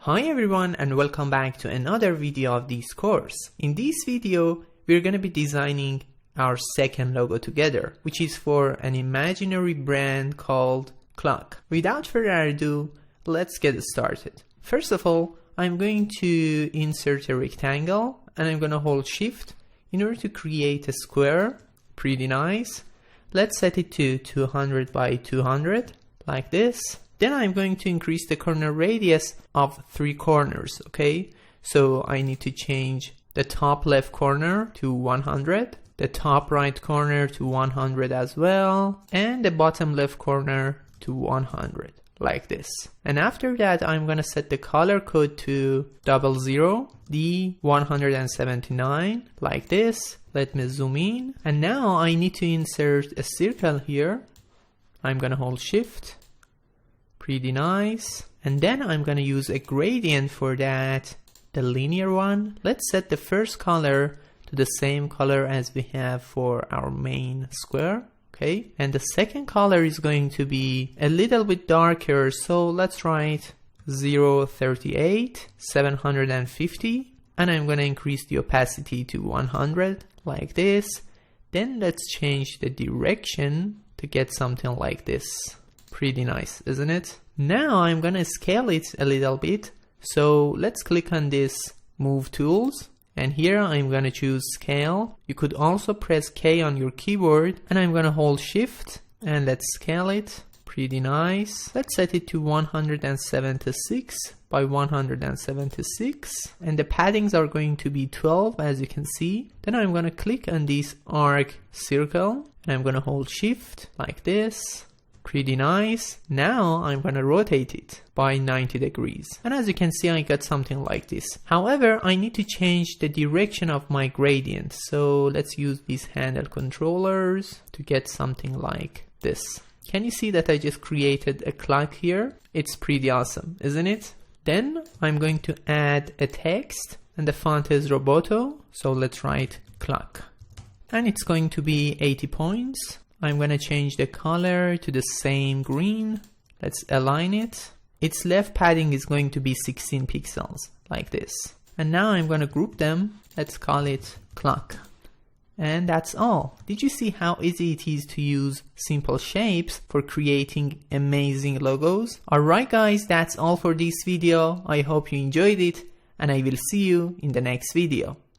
Hi everyone and welcome back to another video of this course. In this video, we're going to be designing our second logo together, which is for an imaginary brand called Clock. Without further ado, let's get started. First of all, I'm going to insert a rectangle and I'm going to hold Shift in order to create a square. Pretty nice. Let's set it to 200 by 200 like this. Then I'm going to increase the corner radius of 3 corners, okay? So I need to change the top left corner to 100, the top right corner to 100 as well, and the bottom left corner to 100, like this. And after that, I'm gonna set the color code to 00, D179, like this. Let me zoom in. And now I need to insert a circle here. I'm gonna hold Shift. Pretty nice. And then I'm going to use a gradient for that, the linear one. Let's set the first color to the same color as we have for our main square. Okay. And the second color is going to be a little bit darker. So let's write 038, 750. And I'm going to increase the opacity to 100 like this. Then let's change the direction to get something like this. Pretty nice, isn't it? Now I'm gonna scale it a little bit. So let's click on this Move Tools. And here I'm gonna choose Scale. You could also press K on your keyboard. And I'm gonna hold Shift. And let's scale it. Pretty nice. Let's set it to 176 by 176. And the paddings are going to be 12, as you can see. Then I'm gonna click on this arc circle. And I'm gonna hold Shift like this. Pretty nice. Now I'm gonna rotate it by 90 degrees. And as you can see, I got something like this. However, I need to change the direction of my gradient. So let's use these handle controllers to get something like this. Can you see that I just created a clock here? It's pretty awesome, isn't it? Then I'm going to add a text and the font is Roboto. So let's write clock. And it's going to be 80 points. I'm going to change the color to the same green. Let's align it. Its left padding is going to be 16 pixels, like this. And now I'm going to group them. Let's call it clock. And that's all. Did you see how easy it is to use simple shapes for creating amazing logos? Alright guys, that's all for this video. I hope you enjoyed it and I will see you in the next video.